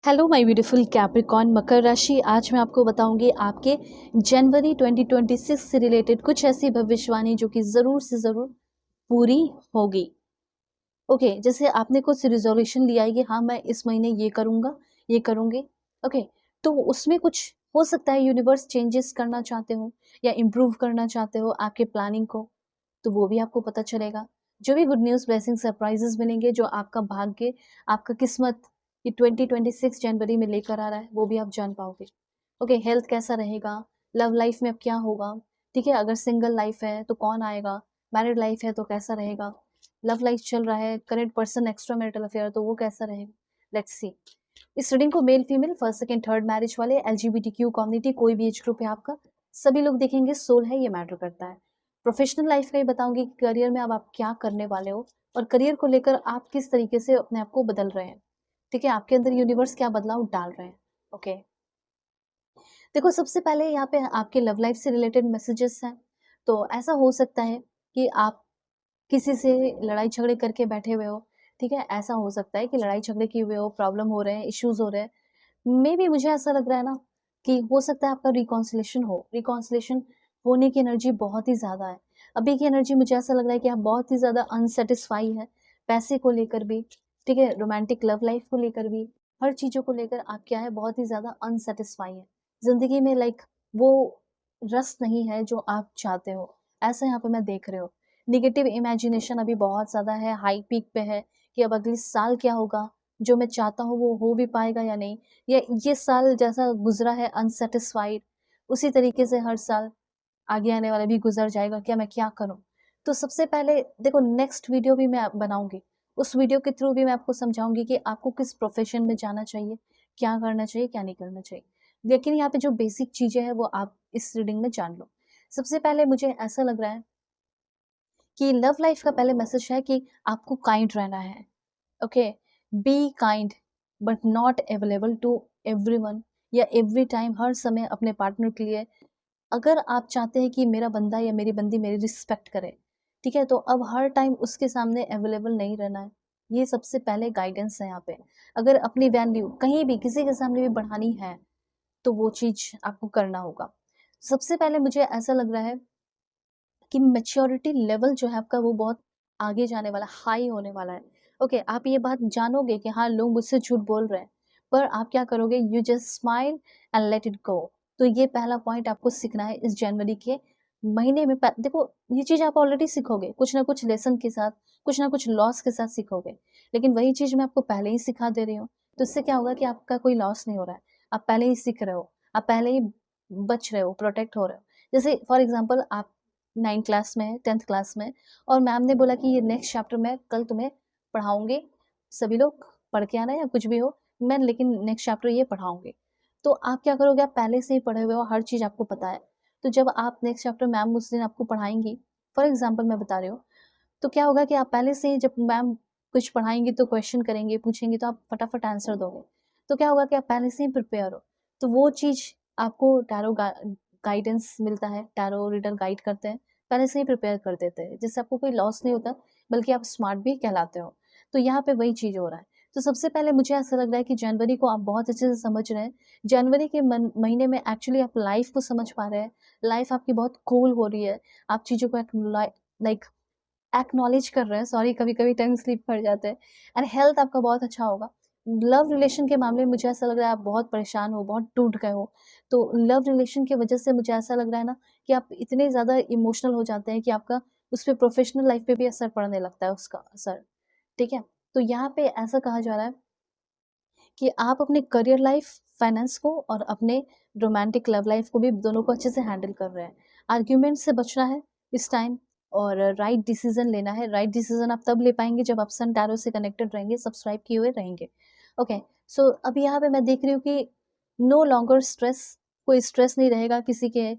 Hello my beautiful Capricorn मकर राशि। आज मैं आपको बताऊंगी आपके जनवरी 2026 से रिलेटेड कुछ ऐसी भविष्यवाणी जो कि ज़रूर से ज़रूर पूरी होगी। ओके, जैसे आपने कुछ रिजोल्यूशन लिया है कि हाँ मैं इस महीने ये करूँगा, ये करूँगी। ओके, तो उसमें कुछ हो सकता है यूनिवर्स चेंजेस करना चाहते हो या इम्प्रूव करना चाहते हो आपके प्लानिंग को, तो वो भी आपको पता चलेगा। जो भी गुड न्यूज़, ब्लेसिंग, सरप्राइजेस मिलेंगे, जो आपका भाग्य, आपका किस्मत ये 2026 जनवरी में लेकर आ रहा है, वो भी आप जान पाओगे। ओके, हेल्थ कैसा रहेगा, लव लाइफ में अब क्या होगा, ठीक है, अगर सिंगल लाइफ है तो कौन आएगा, मैरिड लाइफ है तो कैसा रहेगा, लव लाइफ चल रहा है, current person extra marital affair तो वो कैसा रहेगा। Let's see. इस रीडिंग को male female, first second third marriage वाले, एलजीबीटीक्यू कम्युनिटी, कोई भी एज ग्रुप है आपका, सभी लोग देखेंगे। सोल है, ये मैटर करता है। प्रोफेशनल लाइफ का ही बताऊंगी, करियर में अब आप क्या करने वाले हो और करियर को लेकर आप किस तरीके से अपने आप को बदल रहे हैं। ठीक है, आपके अंदर यूनिवर्स क्या बदलाव डाल रहे हैं। ओके, देखो सबसे पहले यहाँ पे आपके लव लाइफ से रिलेटेड मैसेजेस हैं। तो ऐसा हो सकता है कि आप किसी से लड़ाई झगड़े करके बैठे हुए हो। ठीक है, ऐसा हो सकता है कि लड़ाई झगड़े किए हुए हो, प्रॉब्लम हो रहे हैं, इश्यूज हो रहे हैं। मे बी मुझे ऐसा लग रहा है ना कि हो सकता है आपका रिकॉन्सिलेशन हो। रिकॉन्सिलेशन होने की एनर्जी बहुत ही ज़्यादा है। अभी की एनर्जी मुझे ऐसा लग रहा है कि आप बहुत ही ज़्यादा अनसेटिस्फाई है, पैसे को लेकर भी, ठीक है, रोमांटिक लव लाइफ को लेकर भी, हर चीज़ों को लेकर आप क्या है, बहुत ही ज़्यादा अनसेटिस्फाई है। ज़िंदगी में लाइक वो रस नहीं है जो आप चाहते हो, ऐसा यहाँ पे मैं देख रहे हो। निगेटिव इमेजिनेशन अभी बहुत ज़्यादा है, हाई पीक पे है कि अब अगले साल क्या होगा, जो मैं चाहता हूँ वो हो भी पाएगा या नहीं, या ये साल जैसा गुजरा है अनसेटिस्फाइड, उसी तरीके से हर साल आगे आने वाला भी गुजर जाएगा, क्या मैं क्या करूँ। तो सबसे पहले देखो, नेक्स्ट वीडियो भी मैं बनाऊंगी, उस वीडियो के थ्रू भी मैं आपको समझाऊंगी कि आपको किस प्रोफेशन में जाना चाहिए, क्या करना चाहिए, क्या नहीं करना चाहिए। लेकिन यहाँ पे जो बेसिक चीजें हैं वो आप इस रीडिंग में जान लो। सबसे पहले मुझे ऐसा लग रहा है कि लव लाइफ का पहले मैसेज है कि आपको काइंड रहना है। Okay, be kind but not available to everyone, या एवरी टाइम हर समय अपने पार्टनर के लिए। अगर आप चाहते हैं कि मेरा बंदा या मेरी बंदी मेरी रिस्पेक्ट करे, ठीक है, तो अब हर टाइम उसके सामने अवेलेबल नहीं रहना है। ये सबसे पहले गाइडेंस है यहाँ पे। अगर अपनी वैल्यू कहीं भी किसी के सामने भी बढ़ानी है तो वो चीज आपको करना होगा। सबसे पहले मुझे ऐसा लग रहा है कि मैच्योरिटी लेवल जो है आपका वो बहुत आगे जाने वाला, हाई होने वाला है। ओके, आप ये बात जानोगे कि हाँ लोग मुझसे झूठ बोल रहे हैं, पर आप क्या करोगे, you just smile and let it go. तो ये पहला पॉइंट आपको सीखना है इस जनवरी के महीने में। देखो, ये चीज आप ऑलरेडी सीखोगे कुछ ना कुछ लेसन के साथ, कुछ ना कुछ लॉस के साथ सीखोगे, लेकिन वही चीज मैं आपको पहले ही सिखा दे रही हूँ। तो इससे क्या होगा कि आपका कोई लॉस नहीं हो रहा है, आप पहले ही सीख रहे हो, आप पहले ही बच रहे हो, प्रोटेक्ट हो रहे हो। जैसे फॉर एग्जाम्पल, आप 9th क्लास में, 10th क्लास में, और मैम ने बोला कि ये नेक्स्ट चैप्टर मैं कल तुम्हें पढ़ाऊंगी, सभी लोग पढ़ के आना या कुछ भी हो, मैं लेकिन नेक्स्ट चैप्टर ये पढ़ाऊंगी। तो आप क्या करोगे, आप पहले से ही पढ़े हुए हो, हर चीज़ आपको पता है। तो जब आप नेक्स्ट चैप्टर मैम उस दिन आपको पढ़ाएंगी, फॉर एग्जाम्पल मैं बता रही हूँ, तो क्या होगा कि आप पहले से ही जब मैम कुछ पढ़ाएंगी तो क्वेश्चन करेंगे, पूछेंगे, तो आप फटाफट आंसर दोगे। तो क्या होगा कि आप पहले से ही प्रिपेयर हो। तो वो चीज़ आपको टैरो गाइडेंस मिलता है, टैरो रीडर गाइड करते हैं, पहले से ही प्रिपेयर कर देते हैं, जिससे आपको कोई लॉस नहीं होता, बल्कि आप स्मार्ट भी कहलाते हो। तो यहाँ पे वही चीज़ हो रहा है। तो सबसे पहले मुझे ऐसा लग रहा है कि जनवरी को आप बहुत अच्छे से समझ रहे हैं। जनवरी के महीने में एक्चुअली आप लाइफ को समझ पा रहे हैं, लाइफ आपकी बहुत कूल हो रही है, आप चीज़ों को लाइक एक्नॉलेज कर रहे हैं, सॉरी कभी कभी टंग स्लिप कर जाते हैं। एंड हेल्थ आपका बहुत अच्छा होगा। लव रिलेशन के मामले में मुझे ऐसा लग रहा है आप बहुत परेशान हो, बहुत टूट गए हो। तो लव रिलेशन की वजह से मुझे ऐसा लग रहा है ना कि आप इतने ज़्यादा इमोशनल हो जाते हैं कि आपका उस पर प्रोफेशनल लाइफ पे भी असर पड़ने लगता है, उसका असर। ठीक है, तो यहाँ पे ऐसा कहा जा रहा है कि आप अपने करियर लाइफ, फाइनेंस को और अपने रोमांटिक लव लाइफ को भी, दोनों को अच्छे से हैंडल कर रहे हैं। आर्ग्यूमेंट से बचना है इस टाइम, और राइट डिसीजन लेना है। राइट डिसीजन आप तब ले पाएंगे जब आप सन टैरो से कनेक्टेड रहेंगे, सब्सक्राइब किए हुए रहेंगे। ओके, सो अभी यहाँ पे मैं देख रही हूँ कि नो लॉन्गर स्ट्रेस, कोई स्ट्रेस नहीं रहेगा किसी के।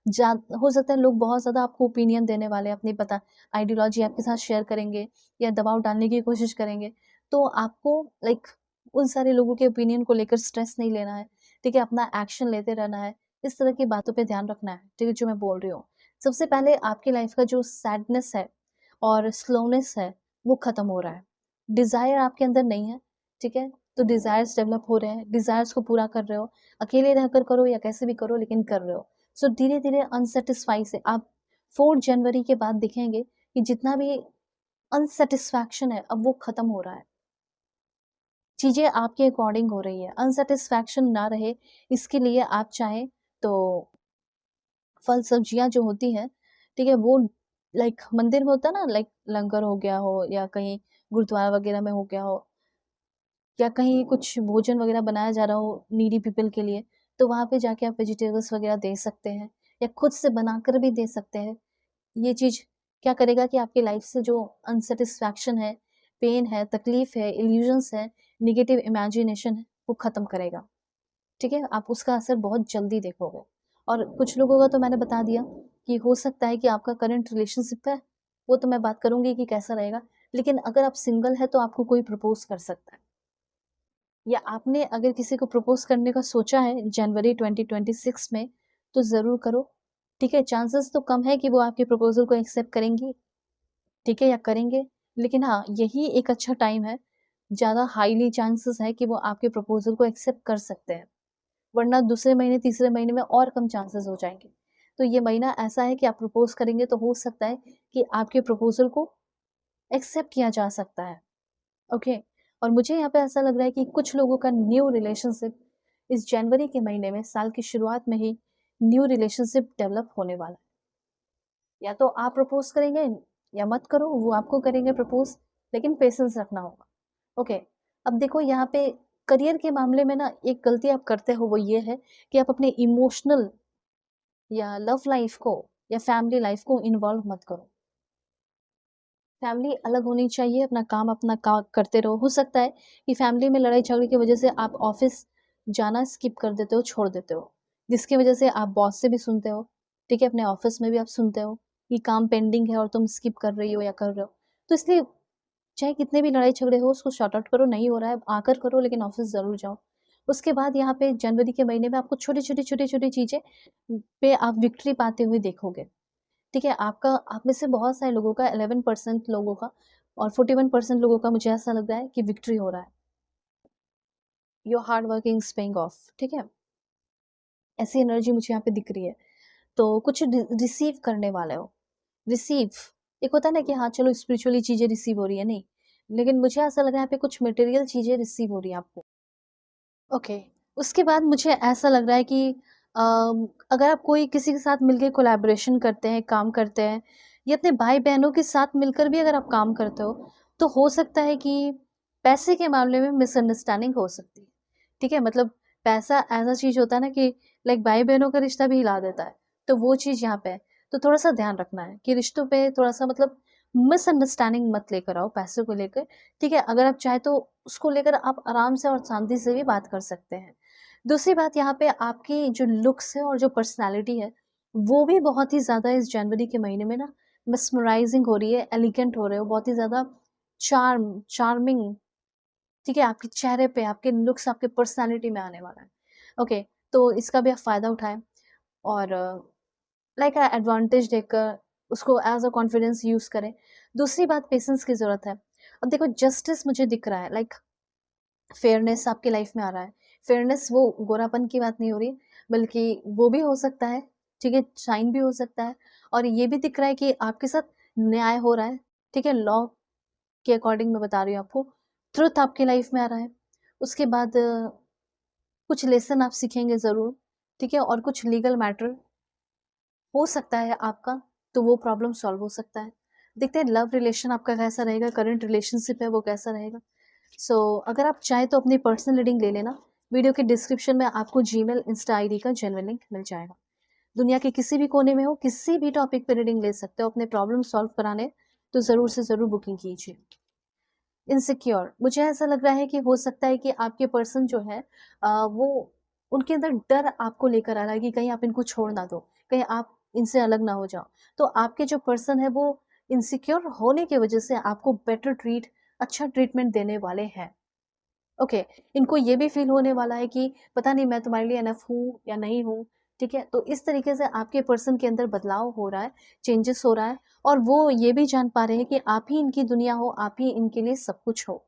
जा हो सकता है लोग बहुत ज़्यादा आपको ओपिनियन देने वाले, अपनी पता आइडियोलॉजी आपके साथ शेयर करेंगे या दबाव डालने की कोशिश करेंगे। तो आपको लाइक उन सारे लोगों के ओपिनियन को लेकर स्ट्रेस नहीं लेना है, ठीक है, अपना एक्शन लेते रहना है। इस तरह की बातों पे ध्यान रखना है, ठीक है, जो मैं बोल रही हूँ। सबसे पहले आपकी लाइफ का जो सैडनेस है और स्लोनेस है वो खत्म हो रहा है। डिज़ायर आपके अंदर नहीं है, ठीक है। तो डिज़ायर्स डेवलप हो रहे हैं, डिज़ायर्स को पूरा कर रहे हो, अकेले रहकर करो या कैसे भी करो लेकिन कर रहे हो। सो धीरे-धीरे अनसैटिस्फाई से आप 4 जनवरी के बाद देखेंगे कि जितना भी अनसैटिस्फैक्शन है अब वो खत्म हो रहा है। चीज़ें आपके अकॉर्डिंग हो रही है, अनसैटिस्फैक्शन ना रहे इसके लिए आप चाहें तो फल सब्जियाँ जो होती हैं, ठीक है? वो लाइक मंदिर में होता है ना, लाइक लंगर हो गया हो या कहीं गुरुद्वारा वगैरह में हो गया हो या कहीं कुछ भोजन वगैरह बनाया जा रहा हो नीडी पीपल के लिए, तो वहाँ पे जाके आप वेजिटेबल्स वगैरह दे सकते हैं या खुद से बनाकर भी दे सकते हैं। ये चीज़ क्या करेगा कि आपकी लाइफ से जो अनसैटिस्फैक्शन है, पेन है, तकलीफ़ है, इल्यूज़न्स है, नेगेटिव इमेजिनेशन है, वो ख़त्म करेगा। ठीक है? आप उसका असर बहुत जल्दी देखोगे। और कुछ लोगों का तो मैंने बता दिया कि हो सकता है कि आपका करंट रिलेशनशिप है, वो तो मैं बात करूँगी कि कैसा रहेगा। लेकिन अगर आप सिंगल हैं तो आपको कोई प्रपोज़ कर सकता है या आपने अगर किसी को प्रपोज़ करने का सोचा है जनवरी 2026 में, तो ज़रूर करो। ठीक है? चांसेस तो कम है कि वो आपके प्रपोज़ल को एक्सेप्ट करेंगी, ठीक है? या करेंगे। लेकिन हाँ, यही एक अच्छा टाइम है, ज़्यादा हाईली चांसेस है कि वो आपके प्रपोज़ल को एक्सेप्ट कर सकते हैं। वरना दूसरे महीने, तीसरे महीने में और कम चांसेस हो जाएँगे। तो ये महीना ऐसा है कि आप प्रपोज़ करेंगे तो हो सकता है कि आपके प्रपोज़ल को एक्सेप्ट किया जा सकता है, ओके? और मुझे यहाँ पे ऐसा लग रहा है कि कुछ लोगों का न्यू रिलेशनशिप इस जनवरी के महीने में, साल की शुरुआत में ही न्यू रिलेशनशिप डेवलप होने वाला है। या तो आप प्रपोज़ करेंगे या मत करो, वो आपको करेंगे प्रपोज़, लेकिन पेशेंस रखना होगा, ओके? अब देखो यहाँ पे करियर के मामले में ना एक गलती आप करते हो वो ये है कि आप अपने इमोशनल या लव लाइफ को या फैमिली लाइफ को इन्वॉल्व मत करो। फैमिली अलग होनी चाहिए, अपना काम अपना करते रहो। हो सकता है कि फैमिली में लड़ाई झगड़े की वजह से आप ऑफिस जाना स्किप कर देते हो, छोड़ देते हो, जिसकी वजह से आप बॉस से भी सुनते हो, ठीक है? अपने ऑफिस में भी आप सुनते हो कि काम पेंडिंग है और तुम स्किप कर रही हो या कर रहे हो। तो इसलिए चाहे कितने भी लड़ाई झगड़े हो उसको सॉर्ट आउट करो, नहीं हो रहा है आकर करो लेकिन ऑफिस ज़रूर जाओ। उसके बाद यहाँ पे जनवरी के महीने में आपको छोटी-छोटी चीज़ें पे आप विक्ट्री पाते हुए देखोगे। ठीक है? आपका आप में से बहुत सारे लोगों का 11% लोगों का और 41% लोगों का मुझे ऐसा लग रहा है कि विक्ट्री हो रहा है। Your hard working is paying off, ठीक है? ऐसी एनर्जी मुझे यहाँ पे दिख रही है। तो कुछ रिसीव करने वाले हो। रिसीव एक होता है ना कि हाँ, चलो स्पिरिचुअली चीज़ें रिसीव हो रही है, नहीं। लेकिन मुझे ऐसा लग रहा है यहाँ पे कुछ मटेरियल चीज़ें रिसीव हो रही है आपको। ओके, उसके बाद मुझे ऐसा लग रहा है कि अगर आप कोई किसी के साथ मिलके कोलैबोरेशन करते हैं, काम करते हैं या अपने भाई-बहनों के साथ मिलकर भी अगर आप काम करते हो, तो हो सकता है कि पैसे के मामले में मिसअंडरस्टैंडिंग हो सकती है, ठीक है? मतलब पैसा ऐसा चीज़ होता है ना कि लाइक भाई-बहनों का रिश्ता भी हिला देता है, तो वो चीज़ यहाँ पे है। तो थोड़ा-सा ध्यान रखना है कि रिश्तों पे थोड़ा-सा मतलब मिसअंडरस्टैंडिंग मत लेकर आओ पैसों को लेकर, ठीक है? अगर आप चाहें तो उसको लेकर आप आराम से और शांति से भी बात कर सकते हैं। दूसरी बात यहाँ पे आपकी जो लुक्स है और जो पर्सनैलिटी है, वो भी बहुत ही ज़्यादा इस जनवरी के महीने में ना मेस्मराइज़िंग हो रही है, एलिगेंट हो रहे हो, बहुत ही ज़्यादा चार्मिंग, ठीक है? आपके चेहरे पे, आपके लुक्स, आपके पर्सनैलिटी में आने वाला है। ओके, तो इसका भी आप फ़ायदा उठाएँ और लाइक एडवांटेज देखकर उसको एज़ अ कॉन्फिडेंस यूज़ करें। दूसरी बात पेशेंस की ज़रूरत है। अब देखो जस्टिस मुझे दिख रहा है, लाइक फेयरनेस आपकी लाइफ में आ रहा है। फेयरनेस वो गोरापन की बात नहीं हो रही, बल्कि वो भी हो सकता है, ठीक है? शाइन भी हो सकता है और ये भी दिख रहा है कि आपके साथ न्याय हो रहा है, ठीक है? लॉ के अकॉर्डिंग मैं बता रही हूँ आपको। ट्रुथ आपकी लाइफ में आ रहा है। उसके बाद कुछ लेसन आप सीखेंगे ज़रूर, ठीक है? और कुछ लीगल मैटर हो सकता है आपका, तो वो प्रॉब्लम सॉल्व हो सकता है। देखते हैं लव रिलेशन आपका कैसा रहेगा, करंट रिलेशनशिप है वो कैसा रहेगा। सो अगर आप चाहें तो अपनी पर्सनल रीडिंग ले लेना। वीडियो के डिस्क्रिप्शन में आपको जीमेल, इंस्टा आईडी का जेन्युइन लिंक मिल जाएगा। दुनिया के किसी भी कोने में हो, किसी भी टॉपिक पे रीडिंग ले सकते हो। अपने प्रॉब्लम सॉल्व कराने तो ज़रूर से ज़रूर बुकिंग कीजिए। इनसिक्योर मुझे ऐसा लग रहा है कि हो सकता है कि आपके पर्सन जो है वो उनके अंदर डर आपको लेकर आ रहा है कि कहीं आप इनको छोड़ ना दो, कहीं आप इनसे अलग ना हो जाओ। तो आपके जो पर्सन है वो इनसिक्योर होने की वजह से आपको बेटर अच्छा ट्रीटमेंट देने वाले हैं। ओके, इनको ये भी फ़ील होने वाला है कि पता नहीं मैं तुम्हारे लिए इनफ हूँ या नहीं हूँ, ठीक है? तो इस तरीके से आपके पर्सन के अंदर बदलाव हो रहा है, चेंजेस हो रहा है और वो ये भी जान पा रहे हैं कि आप ही इनकी दुनिया हो, आप ही इनके लिए सब कुछ हो।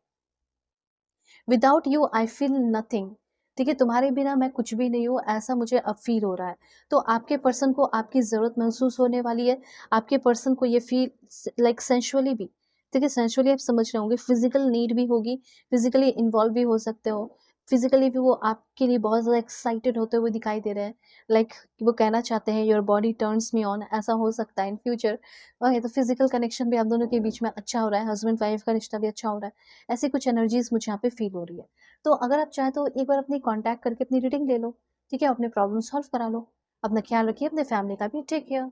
Without you I feel nothing. ठीक है, तुम्हारे बिना मैं कुछ भी नहीं हूँ, ऐसा मुझे अब फील हो रहा है। तो आपके पर्सन को आपकी ज़रूरत महसूस होने वाली है। आपके पर्सन को ये फील लाइक सेंशुअली भी, ठीक है, सेंशुअली आप समझ रहे होंगे, फिजिकल नीड भी होगी, फिजिकली इन्वॉल्व भी हो सकते हो, फिजिकली भी वो आपके लिए बहुत ज़्यादा एक्साइटेड होते हुए दिखाई दे रहे हैं। लाइक वो कहना चाहते हैं your body turns me on, ऐसा हो सकता है इन फ्यूचर। ओके, तो फिजिकल कनेक्शन भी आप दोनों के बीच में अच्छा हो रहा है, हस्बैंड वाइफ का रिश्ता भी अच्छा हो रहा है। ऐसी कुछ एनर्जीज मुझे यहाँ पे फील हो रही है। तो अगर आप चाहें तो एक बार अपनी कॉन्टैक्ट करके अपनी रीडिंग ले लो, ठीक है, अपने प्रॉब्लम सॉल्व करा लो। अपना ख्याल रखिए, अपने फैमिली का भी। Take care.